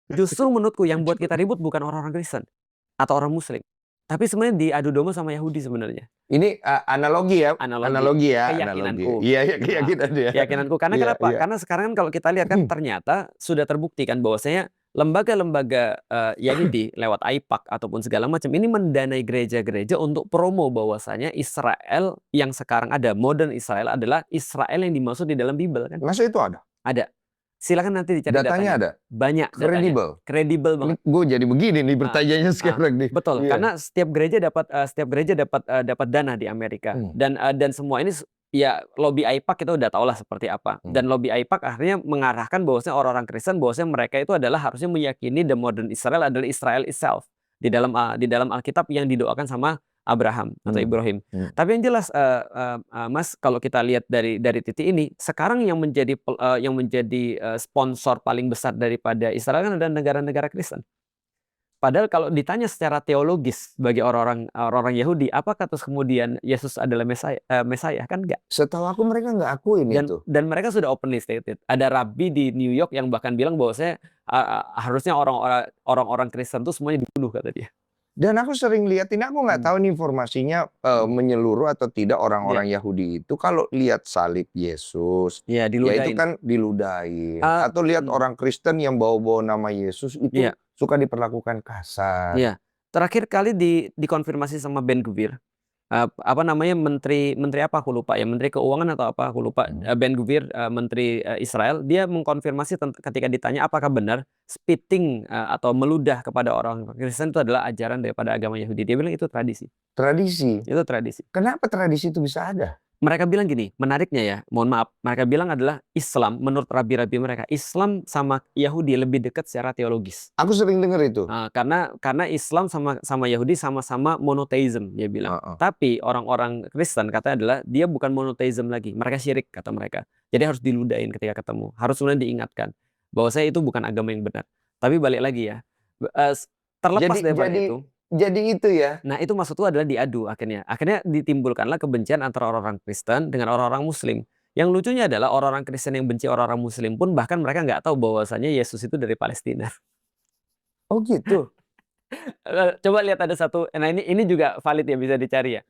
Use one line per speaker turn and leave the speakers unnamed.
Justru menurutku yang buat kita ribut bukan orang-orang Kristen atau orang Muslim, tapi sebenarnya diadu domba sama Yahudi sebenarnya.
Ini analogi ya,
Analogi,
analogi ya, analogi.
keyakinanku.
Iya, ya,
Nah,
keyakinan ya.
keyakinanku. Karena
Iya,
kenapa?
iya.
Karena sekarang kan kalau kita lihat kan ternyata sudah terbukti kan bahwasanya lembaga-lembaga, ya ini di lewat AIPAC ataupun segala macam ini mendanai gereja-gereja untuk promo bahwasanya Israel yang sekarang ada, modern Israel adalah Israel yang dimaksud di dalam Bible kan.
Masa itu ada?
Ada. Silakan nanti dicari
Datanya ada?
Banyak datanya.
Kredibel?
Kredibel
Ini
banget.
gue jadi begini nih bertanyanya sekarang nih.
Betul,
Iya.
karena setiap gereja dapat dana di Amerika dan semua ini ya lobby AIPAC kita udah tahu lah seperti apa. Dan lobby AIPAC akhirnya mengarahkan bahwasanya orang-orang Kristen bahwasanya mereka itu adalah harusnya meyakini the modern Israel adalah Israel itself di dalam Alkitab yang didoakan sama Abraham atau Ibrahim. Tapi yang jelas Mas, kalau kita lihat dari titik ini, sekarang yang menjadi sponsor paling besar daripada Israel kan ada negara-negara Kristen. Padahal kalau ditanya secara teologis bagi orang-orang Yahudi, apakah terus kemudian Yesus adalah Mesaya? Kan enggak.
Setahu aku mereka nggak akuin itu.
Dan mereka sudah openly stated. Ada rabi di New York yang bahkan bilang bahwasanya harusnya orang-orang Kristen itu semuanya dibunuh kata dia.
Dan aku sering lihat ini, aku nggak tahu nih informasinya menyeluruh atau tidak, orang-orang Yahudi itu kalau lihat salib Yesus, ya itu
diludahin.
kan diludahin. Atau lihat orang Kristen yang bawa-bawa nama Yesus itu suka diperlakukan kasar.
Iya. Terakhir kali dikonfirmasi sama Ben-Gvir, menteri apa aku lupa ya, Menteri Keuangan atau apa aku lupa, Ben-Gvir, Menteri Israel, dia mengkonfirmasi ketika ditanya apakah benar spitting atau meludah kepada orang Kristen itu adalah ajaran daripada agama Yahudi. Dia bilang itu tradisi.
Tradisi?
Itu tradisi.
Kenapa tradisi itu bisa ada?
Mereka bilang gini, menariknya ya, mohon maaf, mereka bilang adalah Islam, menurut rabi-rabi mereka, Islam sama Yahudi lebih dekat secara teologis.
Aku sering dengar itu.
Karena Islam sama Yahudi sama-sama monotheism, dia bilang. Tapi orang-orang Kristen katanya adalah dia bukan monotheism lagi, mereka syirik kata mereka. Jadi harus diludahin ketika ketemu, harus kemudian diingatkan bahwa saya itu bukan agama yang benar. Tapi balik lagi ya, terlepas daripada itu.
Jadi itu ya.
Nah itu maksudku adalah diadu akhirnya. Akhirnya ditimbulkanlah kebencian antara orang-orang Kristen dengan orang-orang Muslim. Yang lucunya adalah orang-orang Kristen yang benci orang-orang Muslim pun bahkan mereka nggak tahu bahwasanya Yesus itu dari Palestina.
Oh gitu.
Coba lihat ada satu, nah ini juga valid ya, bisa dicari ya.